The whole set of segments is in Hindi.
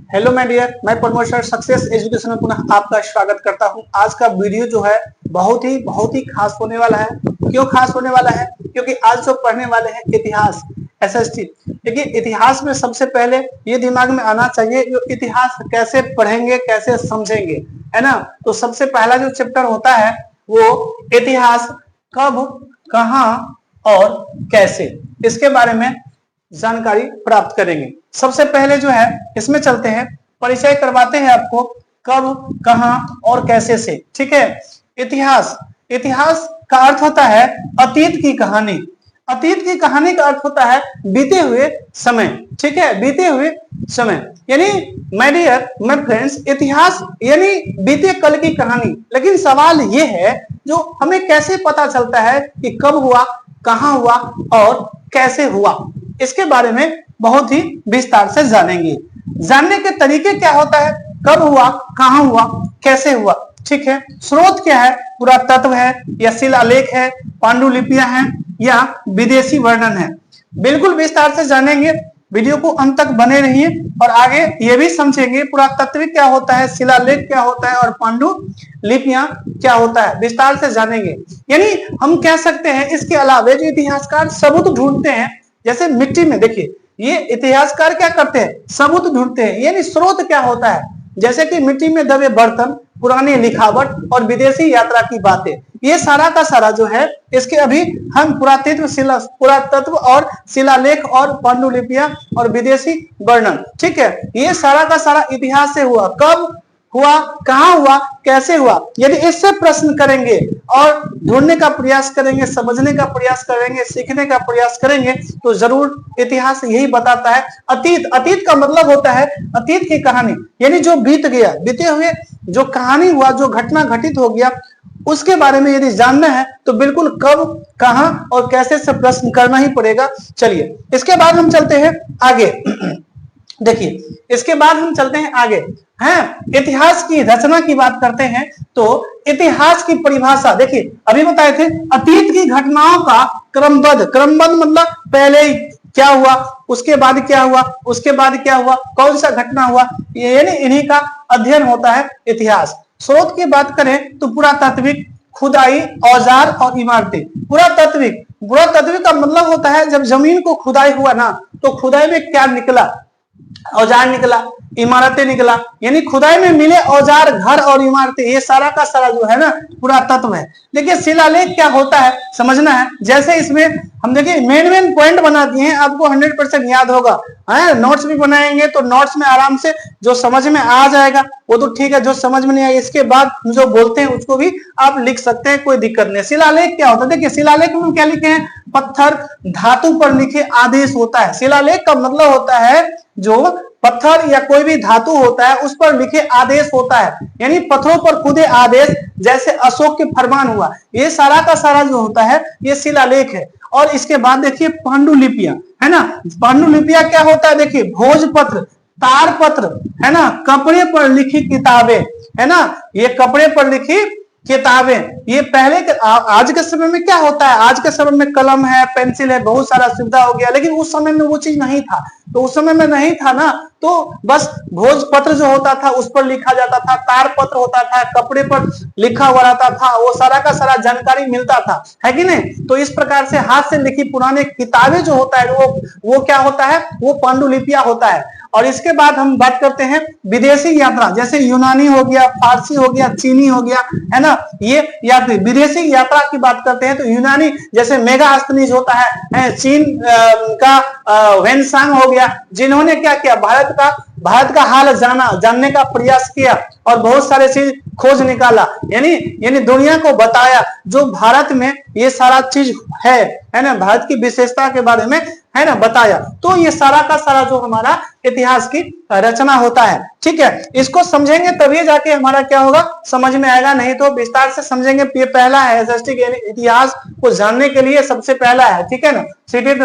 हेलो माय डियर, मैं प्रमोद सर सक्सेस एजुकेशन में पुनः आपका स्वागत करता हूं। आज का वीडियो जो है बहुत ही खास होने वाला है। क्यों खास होने वाला है? क्योंकि आज जो पढ़ने वाले हैं इतिहास एसएसटी। देखिए, इतिहास में सबसे पहले ये दिमाग में आना चाहिए जो इतिहास कैसे पढ़ेंगे, कैसे समझेंगे, है ना। तो सबसे पहला जो चैप्टर होता है वो इतिहास कब, कहाँ और कैसे, इसके बारे में जानकारी प्राप्त करेंगे। सबसे पहले जो है इसमें चलते हैं, परिचय करवाते हैं आपको कब, कहां और कैसे से। ठीक है। इतिहास, इतिहास का अर्थ होता है अतीत की कहानी। अतीत की कहानी का अर्थ होता है बीते हुए समय। ठीक है, बीते हुए समय यानी माय डियर माय फ्रेंड्स, इतिहास यानी बीते कल की कहानी। लेकिन सवाल ये है जो हमें कैसे पता चलता है कि कब हुआ, कहां हुआ और कैसे हुआ, इसके बारे में बहुत ही विस्तार से जानेंगे। जानने के तरीके क्या होता है, कब हुआ, कहां हुआ, कैसे हुआ। ठीक है। स्रोत क्या है, पुरातत्व है या शिलालेख है, पांडुलिपियां हैं या विदेशी वर्णन है, बिल्कुल विस्तार से जानेंगे। वीडियो को अंत तक बने रहिए और आगे ये भी समझेंगे पुरातत्व क्या होता है, शिलालेख क्या होता है और पांडुलिपियां क्या होता है, विस्तार से जानेंगे। यानी हम कह सकते हैं इसके अलावा जो इतिहासकार सबूत ढूंढते हैं, जैसे मिट्टी में देखिए ये इतिहासकार क्या करते हैं, सबूत ढूंढते हैं। यानी स्रोत क्या होता है, जैसे कि मिट्टी में दबे बर्तन, पुरानी लिखावट और विदेशी यात्रा की बातें, ये सारा का सारा जो है इसके अभी हम पुरातत्व और शिलालेख और पांडुलिपियां और विदेशी वर्णन, ठीक है, ये सारा का सारा इतिहास से हुआ। कब हुआ, कहां हुआ, कैसे हुआ, यदि इससे प्रश्न करेंगे और ढूंढने का प्रयास करेंगे, समझने का प्रयास करेंगे, सीखने का प्रयास करेंगे तो जरूर इतिहास यही बताता है। अतीत, अतीत का मतलब होता है अतीत की कहानी, यानी जो बीत गया, बीते हुए जो कहानी हुआ, जो घटना घटित हो गया, उसके बारे में यदि जानना है तो बिल्कुल कब, कहां और कैसे से प्रश्न करना ही पड़ेगा। चलिए इसके बाद हम चलते हैं आगे। देखिए इसके बाद हम चलते हैं आगे, हैं इतिहास की रचना की बात करते हैं। तो इतिहास की परिभाषा देखिए, अभी बताए थे अतीत की घटनाओं का क्रमबद्ध, क्रमबद्ध मतलब पहले क्या हुआ, उसके बाद क्या हुआ, उसके बाद क्या हुआ, कौन सा घटना हुआ, यानी इन्हीं का अध्ययन होता है इतिहास। स्रोत की बात करें तो पुरातात्विक, खुदाई, औजार और इमारतें। पुरातात्विक, पुरातात्विक का मतलब होता है जब जमीन को खुदाई हुआ ना तो खुदाई में क्या निकला, औजार निकला, इमारतें निकला, यानी खुदाई में मिले औजार, घर और इमारतें, ये सारा का सारा जो है ना पुरातत्व है। देखिए शिलालेख क्या होता है समझना है। जैसे इसमें हम देखिए मेन पॉइंट बना दिए हैं, आपको 100% याद होगा, है नोट्स भी बनाएंगे तो नोट्स में आराम से जो समझ में आ जाएगा वो तो ठीक है, जो समझ में नहीं आएगा इसके बाद जो बोलते हैं उसको भी आप लिख सकते हैं, कोई दिक्कत नहीं। शिलालेख क्या होता है, देखिए शिलालेख में क्या लिखे हैं, पत्थर, धातु पर लिखे आदेश होता है। शिलालेख का मतलब होता है जो पत्थर या कोई भी धातु होता है उस पर लिखे आदेश होता है, यानी पत्थरों पर खुदे आदेश, जैसे अशोक के फरमान हुआ, ये सारा का सारा जो होता है ये शिलालेख है। और इसके बाद देखिए पांडुलिपियां, है ना। पांडुलिपियां क्या होता है, देखिए भोजपत्र, तारपत्र, है ना, कपड़े पर लिखी किताबें, है ना, ये कपड़े पर लिखी किताबें, ये पहले आज के समय में क्या होता है, आज के समय में कलम है, पेंसिल है, बहुत सारा सुविधा हो गया, लेकिन उस समय में वो चीज नहीं था। तो उस समय में नहीं था ना, तो बस भोजपत्र जो होता था उस पर लिखा जाता था, तारपत्र होता था, कपड़े पर लिखा हुआ रहता था, वो सारा का सारा जानकारी मिलता था, है कि नहीं। तो इस प्रकार से हाथ से लिखी पुराने किताबें जो होता है वो क्या होता है, वो पांडुलिपियां होता है। और इसके बाद हम बात करते हैं विदेशी यात्रा, जैसे यूनानी हो गया, फारसी हो गया, चीनी हो गया, है ना, ये यात्री। विदेशी यात्रा की बात करते हैं तो यूनानी जैसे मेगास्थनीज होता है, चीन का वेनसांग हो गया, जिन्होंने क्या किया, भारत का हाल जानने का प्रयास किया और बहुत सारे चीज खोज निकाला, यानी दुनिया को बताया जो भारत में ये सारा चीज है ना, भारत की विशेषता के बारे में, है ना, बताया। तो ये सारा का सारा जो हमारा इतिहास की रचना होता है, ठीक है। इसको समझेंगे तभी जाके हमारा क्या होगा, समझ में आएगा, नहीं तो विस्तार से समझेंगे। ये पहला है एसएसटी, यानी इतिहास को जानने के लिए सबसे पहला है, ठीक है ना। सीटेट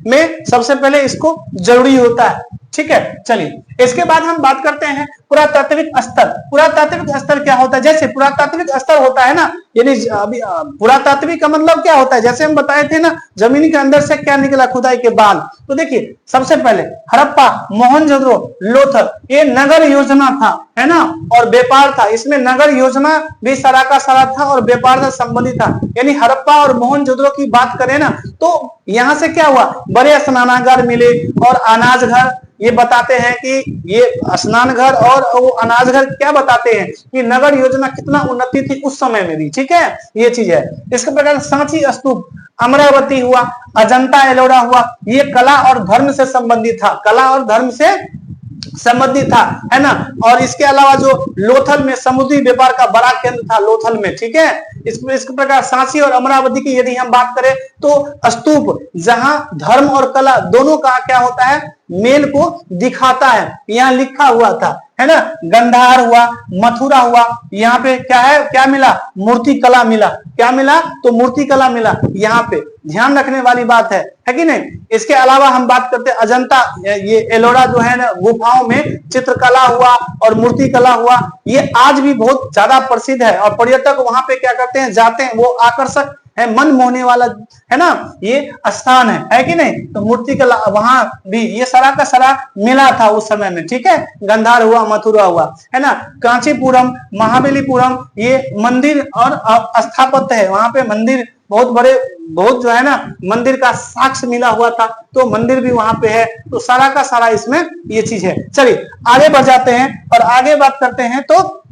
में सबसे पहले इसको जरूरी होता है। ठीक है, चलिए इसके बाद हम बात करते हैं पुरातात्विक स्तर। पुरातात्विक स्तर क्या होता है? जैसे पुरातात्विक स्तर होता है ना, यानी अभी पुरातात्विक का मतलब क्या होता है, जैसे हम बताए थे ना जमीन के अंदर से क्या निकला खुदाई के बाद। तो देखिए सबसे पहले हड़प्पा, मोहनजोदड़ो, लोथल, ये नगर योजना था, है ना, और व्यापार था। इसमें नगर योजना भी सारा का सारा था और व्यापार से संबंधित था। यानी हड़प्पा और मोहनजोदड़ो की बात करें ना तो यहाँ से क्या हुआ, बड़े स्नानागार मिले और अनाज घर। ये बताते हैं कि ये स्नान घर और वो अनाज घर क्या बताते हैं कि नगर योजना कितना उन्नति थी उस समय में भी। ठीक है, ये चीज है। इसके प्रकार सांची स्तूप, अमरावती हुआ, अजंता एलोरा हुआ, ये कला और धर्म से संबंधित था, कला और धर्म से संबंधित था, है ना। और इसके अलावा जो लोथल में समुद्री व्यापार का बड़ा केंद्र था लोथल में। ठीक है, इस प्रकार सांची और अमरावती की यदि हम बात करें तो स्तूप जहां धर्म और कला दोनों का क्या होता है, मेल को दिखाता है, यहाँ लिखा हुआ था, है ना। गंधार हुआ, मथुरा हुआ, यहाँ पे क्या है, क्या मिला, मूर्ति कला मिला। क्या मिला? तो मूर्ति कला मिला। यहाँ पे ध्यान रखने वाली बात है कि नहीं। इसके अलावा हम बात करते हैं अजंता, ये एलोरा जो है ना, गुफाओं में चित्रकला हुआ और मूर्ति कला हुआ, ये आज भी बहुत ज्यादा प्रसिद्ध है और पर्यटक वहां पे क्या करते हैं, जाते हैं। वो आकर्षक है, मन मोहने वाला, है ना, ये स्थान है कि नहीं। तो मूर्ति कला वहां भी ये सारा का सारा मिला था उस समय में। ठीक है, गंधार हुआ, मथुरा हुआ, है ना। कांचीपुरम, महाबलीपुरम, ये मंदिर और स्थापत्य है, वहां पे मंदिर बहुत बड़े, बहुत जो है ना मंदिर का साक्ष्य मिला हुआ था, तो मंदिर भी वहां पे है। तो सारा का सारा इसमें ये चीज है। चलिए आगे बढ़ जाते हैं और आगे बात करते हैं। तो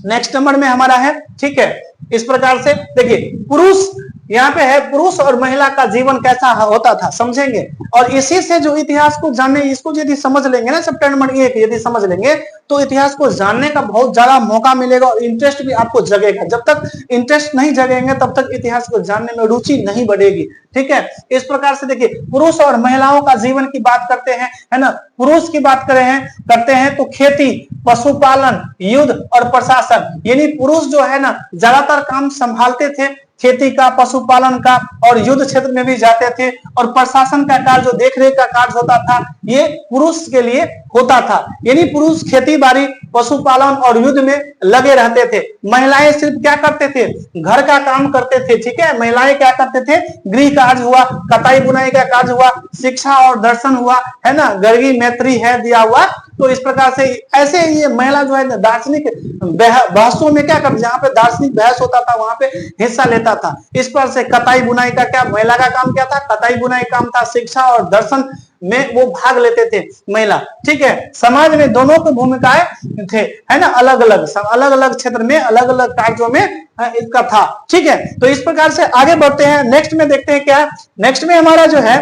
नेक्स्ट नंबर में हमारा है, ठीक है, इस प्रकार से देखिए पुरुष यहाँ पे है, पुरुष और महिला का जीवन कैसा होता था समझेंगे। और इसी से जो इतिहास को जानने, इसको यदि समझ लेंगे ना, चैप्टर नंबर 1 यदि समझ लेंगे तो इतिहास को जानने का बहुत ज्यादा मौका मिलेगा और इंटरेस्ट भी आपको जगेगा। जब तक इंटरेस्ट नहीं जगेंगे तब तक इतिहास को जानने में रुचि नहीं बढ़ेगी। ठीक है, इस प्रकार से देखिए पुरुष और महिलाओं का जीवन की बात करते हैं, है ना। पुरुष की बात करते हैं तो खेती, पशुपालन, युद्ध और प्रशासन, यानी पुरुष जो है ना ज्यादातर काम संभालते थे, खेती का, पशुपालन का, और युद्ध क्षेत्र में भी जाते थे। और प्रशासन का कार्य, जो देखरेख का कार्य होता था, ये पुरुष के लिए होता था। यानी पुरुष खेती बाड़ी, पशुपालन और युद्ध में लगे रहते थे। महिलाएं सिर्फ क्या करते थे, घर का काम करते थे। ठीक है, महिलाएं क्या करते थे, गृह कार्य हुआ, कटाई बुनाई का कार्य हुआ, शिक्षा और दर्शन हुआ, है ना, गर्गी मैत्री है दिया हुआ। तो इस प्रकार से ऐसे ये महिला जो है दार्शनिक बहसों में क्या करती, जहां पे दार्शनिक बहस होता था वहां पे हिस्सा लेता था। इस पर से कटाई बुनाई का क्या, महिला का काम क्या था, कटाई बुनाई काम था। शिक्षा और दर्शन में वो भाग लेते थे महिला। ठीक है, समाज में दोनों की भूमिकाएं थे, है ना, अलग अलग क्षेत्र में, अलग अलग कार्यों में इसका था। ठीक है, तो इस प्रकार से आगे बढ़ते हैं। नेक्स्ट में देखते हैं क्या, नेक्स्ट में हमारा जो है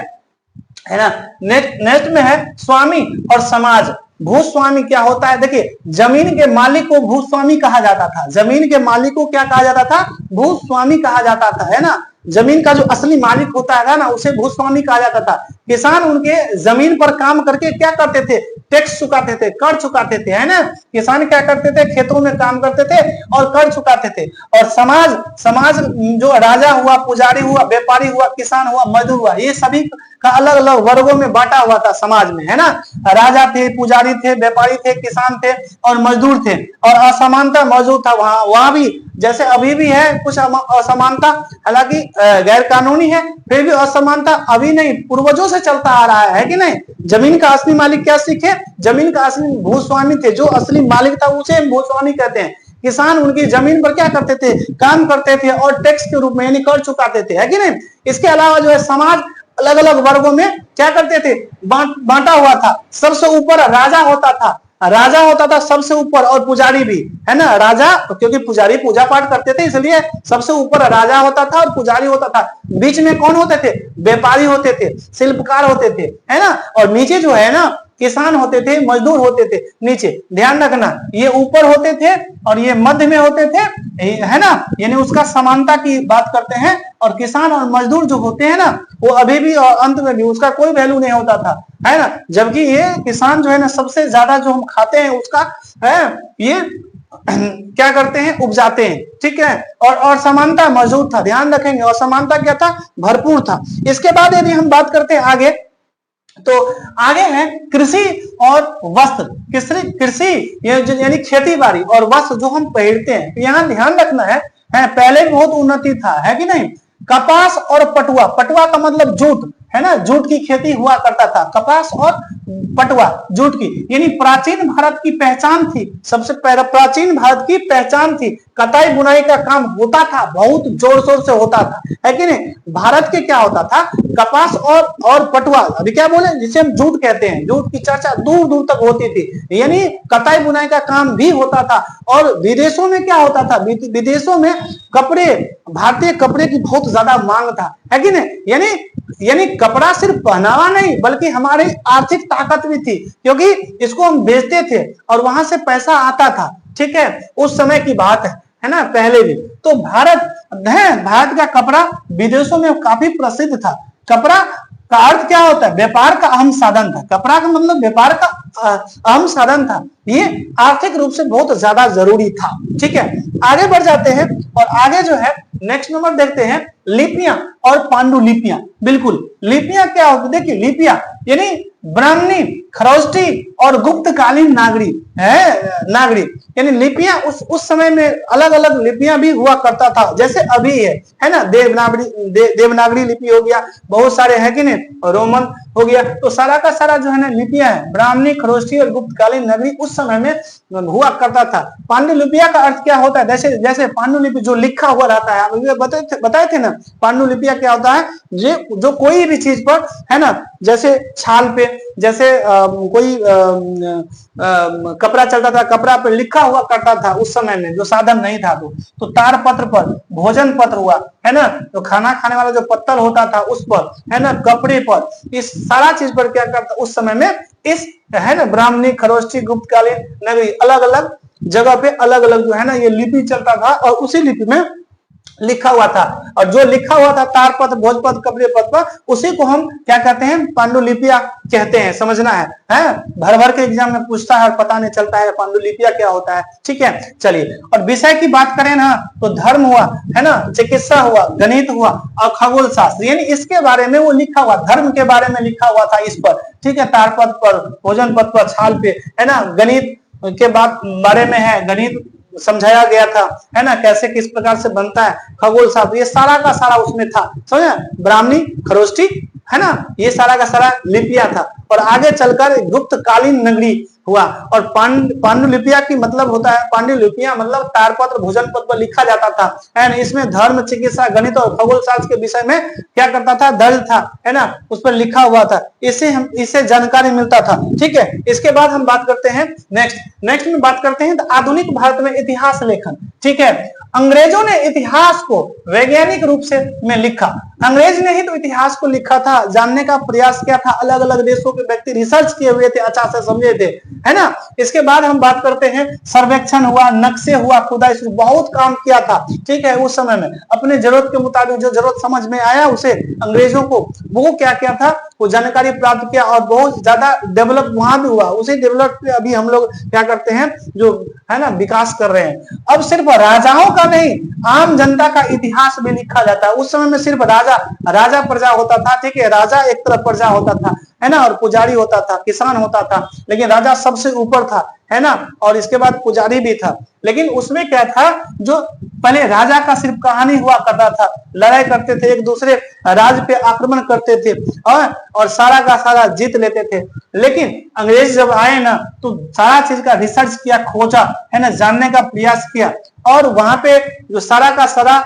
ना, नेक्स्ट में है स्वामी और समाज। भूस्वामी क्या होता है, देखिए जमीन के मालिक को भूस्वामी कहा जाता था। जमीन के मालिक को क्या कहा जाता था, भूस्वामी कहा जाता था, है ना। जमीन का जो असली मालिक होता है ना, उसे भूस्वामी कहा जाता था। किसान उनके जमीन पर काम करके क्या करते थे, टैक्स चुकाते थे, कर चुकाते थे, है ना। किसान क्या करते थे, खेतों में काम करते थे और कर चुकाते थे। और समाज जो राजा हुआ, पुजारी हुआ, व्यापारी हुआ, किसान हुआ, मजदूर हुआ, ये सभी का अलग अलग वर्गों में बांटा हुआ था समाज में, है ना। राजा थे, पुजारी थे, व्यापारी थे, किसान थे और मजदूर थे। और असमानता मौजूद था वहां भी, जैसे अभी भी है कुछ असमानता, हालांकि गैर कानूनी है, फिर भी असमानता अभी नहीं, पूर्वजों से चलता आ रहा है कि नहीं। जमीन का असली मालिक क्या सीखे, जमीन का असली भूस्वामी थे, जो असली मालिक था उसे भूस्वामी कहते हैं। किसान उनकी जमीन पर क्या करते थे, काम करते थे और टैक्स के रूप में यानी कर चुकाते थे, है कि नहीं। इसके अलावा जो है समाज अलग अलग वर्गों में क्या करते थे, बांटा हुआ था। सबसे ऊपर राजा होता था, राजा होता था सबसे ऊपर, और पुजारी भी, है ना। राजा क्योंकि पुजारी पूजा पाठ करते थे, इसलिए सबसे ऊपर राजा होता था और पुजारी होता था। बीच में कौन होते थे, व्यापारी होते थे, शिल्पकार होते थे, है ना। और नीचे जो है ना किसान होते थे, मजदूर होते थे। नीचे ध्यान रखना, ये ऊपर होते थे और ये मध्य में होते थे, है ना। यानी उसका समानता की बात करते हैं। और किसान और मजदूर जो होते हैं ना, वो अभी भी और अंत में भी उसका कोई वैल्यू नहीं होता था, है ना। जबकि ये किसान जो है ना, सबसे ज्यादा जो हम खाते हैं उसका है, ये क्या करते हैं, उपजाते हैं, ठीक है। और समानता मौजूद था, ध्यान रखेंगे, और समानता क्या था, भरपूर था। इसके बाद यदि हम बात करते हैं आगे, तो आगे है कृषि और वस्त्र। कृषि यानी खेती बाड़ी और वस्त्र जो हम पहनते हैं, तो यहाँ ध्यान रखना है, पहले बहुत उन्नति था, है कि नहीं। कपास और पटुआ, पटुआ का मतलब जूट, है ना, जूट की खेती हुआ करता था। कपास और पटुआ, जूट की, यानी प्राचीन भारत की पहचान थी, सबसे पहले प्राचीन भारत की पहचान थी। कताई बुनाई का काम होता था, बहुत जोर शोर से होता था, है कि नहीं। भारत के क्या होता था, कपास और पटुआ, अभी क्या बोले, जिसे हम जूट कहते हैं, जूट की चर्चा दूर दूर तक होती थी, यानी कताई बुनाई का काम भी होता था। और विदेशों में क्या होता था, विदेशों में कपड़े, भारतीय कपड़े की बहुत ज्यादा मांग था, है कि नहीं। यानी कपड़ा सिर्फ पहनावा नहीं, बल्कि हमारी आर्थिक ताकत भी थी, क्योंकि इसको हम बेचते थे और वहां से पैसा आता था, ठीक है। उस समय की बात है ना, पहले भी तो भारत का कपड़ा विदेशों में काफी प्रसिद्ध था। कपड़ा का अर्थ क्या होता है, व्यापार का अहम साधन था। कपड़ा का मतलब व्यापार का अहम साधन था, ये आर्थिक रूप से बहुत ज्यादा जरूरी था, ठीक है। आगे बढ़ जाते हैं, और आगे जो है नेक्स्ट नंबर देखते हैं, लिपियां और पांडुलिपियां। बिल्कुल, लिपियां क्या होती है, देखिए लिपियां यानी ब्राह्मणी, खरोष्टी और गुप्तकालीन नागरी, यानी लिपियां उस समय में अलग अलग लिपियां भी हुआ करता था, जैसे अभी है ना, देवनागरी लिपि हो गया, बहुत सारे है कि नहीं, रोमन हो गया, तो सारा का सारा जो है ना लिपियां है, ब्राह्मणी, खरोष्टी और गुप्तकालीन नगरी उस समय में हुआ करता था। पांडुलिपिया का अर्थ क्या होता है, जैसे पांडुलिपि जो लिखा हुआ रहता है, बताए थे ना, पांडुलिपिया क्या होता है, जो कोई भी चीज पर, है ना, जैसे छाल पे, जैसे कोई कपड़ा चलता था, कपड़ा पे लिखा हुआ करता था उस समय में, जो साधन नहीं था, तो तार पत्र पर, भोजन पत्र हुआ, है ना, तो खाना खाने वाला जो पत्तल होता था उस पर, है ना, कपड़े पर, इस सारा चीज पर क्या करता उस समय में, इस है ना, ब्राह्मणी, खरोष्टी, गुप्तकालीन नगरी, अलग अलग जगह पे अलग अलग जो है ना ये लिपि चलता था, और उसी लिपि में लिखा हुआ था, और जो लिखा हुआ था तारपत्र, भोजपत्र, कपड़े पत्र, उसी को हम क्या कहते हैं, पांडुलिपिया कहते हैं, समझना है। भर भर के एग्जाम में पूछता है और पता नहीं चलता है पांडुलिपिया क्या होता है, ठीक है। चलिए, और विषय की बात करें ना, तो धर्म हुआ, है ना, चिकित्सा हुआ, गणित हुआ और खगोल शास्त्र, यानी इसके बारे में वो लिखा हुआ, धर्म के बारे में लिखा हुआ था इस पर, ठीक है, तारपत्र पर, भोजन पत्र पर, छाल पे, है ना। गणित के बारे में है, गणित समझाया गया था, है ना, कैसे किस प्रकार से बनता है, खगोल शास्त्र, ये सारा का सारा उसमें था, समझे, ब्राह्मणी, खरोष्टी, है ना, ये सारा का सारा लिपिया था। और आगे चलकर गुप्तकालीन नगरी हुआ, और पांडुलिपिया की मतलब होता है, पांडुलिपिया मतलब तारपत्र, भोजन पत्र पर लिखा जाता था, एंड इसमें धर्म, चिकित्सा, गणित और खगोल शास्त्र के विषय में क्या करता था, दर्ज था, है ना, उस पर लिखा हुआ था, इससे जानकारी मिलता था, ठीक है। इसके बाद हम बात करते हैं नेक्स्ट में बात करते हैं, तो आधुनिक भारत में इतिहास लेखन, ठीक है। अंग्रेजों ने इतिहास को वैज्ञानिक रूप से में लिखा, अंग्रेज ने ही तो इतिहास को लिखा था, जानने का प्रयास किया था, अलग अलग देशों के व्यक्ति रिसर्च किए हुए थे, अच्छा से समझे थे, है ना। इसके बाद हम बात करते हैं, सर्वेक्षण हुआ, नक्शे हुआ, खुदाई, बहुत काम किया था, ठीक है। उस समय में अपने जरूरत के मुताबिक जो जरूरत समझ में आया उसे अंग्रेजों को, वो क्या किया था, वो जानकारी प्राप्त किया, और बहुत ज्यादा डेवलप वहां भी हुआ, उसी डेवलप पे अभी हम लोग क्या करते हैं, जो है ना विकास कर रहे हैं। अब सिर्फ राजाओं का नहीं, आम जनता का इतिहास भी लिखा जाता है। उस समय में सिर्फ राजा प्रजा होता था, ठीक है, राजा एक तरफ प्रजा होता था, है ना, और पुजारी होता था, किसान होता था, लेकिन राजा सबसे ऊपर था, है ना, और इसके बाद पुजारी भी था। लेकिन उसमें क्या था, जो पहले राजा का सिर्फ कहानी हुआ करता था, लड़ाई करते थे, एक दूसरे राज्य पे आक्रमण करते थे, और सारा का सारा जीत लेते थे। लेकिन अंग्रेज जब आए ना, तो सारा चीज का रिसर्च किया, खोजा, है ना, जानने का प्रयास किया, और वहां पे जो सारा का सारा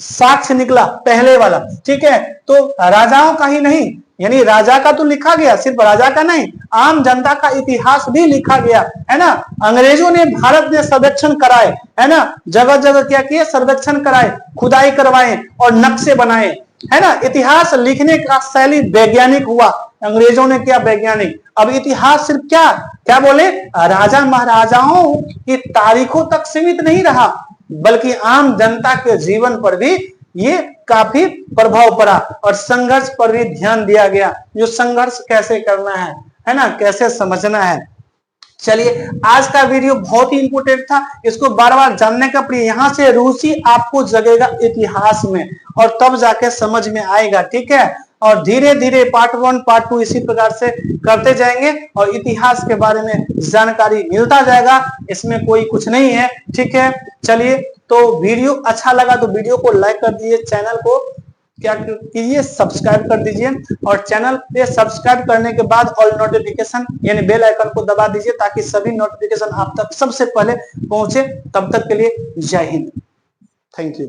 साक्ष्य निकला पहले वाला, ठीक है। तो राजाओं का ही नहीं, यानी राजा का तो लिखा गया, सिर्फ राजा का नहीं, आम जनता का इतिहास भी लिखा गया, है ना। अंग्रेजों ने भारत में सर्वेक्षण कराए, है ना, जगह जगह क्या किए, सर्वेक्षण कराए, खुदाई करवाए और नक्शे बनाए, है ना। इतिहास लिखने का शैली वैज्ञानिक हुआ, अंग्रेजों ने क्या, वैज्ञानिक। अब इतिहास सिर्फ क्या बोले, राजा महाराजाओं की तारीखों तक सीमित नहीं रहा, बल्कि आम जनता के जीवन पर भी ये काफी प्रभाव पड़ा, और संघर्ष पर भी ध्यान दिया गया, जो संघर्ष कैसे करना है ना, कैसे समझना है। चलिए, आज का वीडियो बहुत ही इंपोर्टेंट था, इसको बार बार जानने का प्रिय, यहाँ से रुचि आपको जगेगा इतिहास में और तब जाके समझ में आएगा। ठीक है, और धीरे धीरे पार्ट 1 पार्ट 2 इसी प्रकार से करते जाएंगे और इतिहास के बारे में जानकारी मिलता जाएगा, इसमें कोई कुछ नहीं है। ठीक है, चलिए, तो वीडियो अच्छा लगा तो वीडियो को लाइक कर दीजिए, चैनल को क्या कीजिए, सब्सक्राइब कर दीजिए और चैनल पे सब्सक्राइब करने के बाद ऑल नोटिफिकेशन यानी बेल आइकन को दबा दीजिए ताकि सभी नोटिफिकेशन आप तक सबसे पहले पहुंचे। तब तक के लिए जय हिंद, थैंक यू।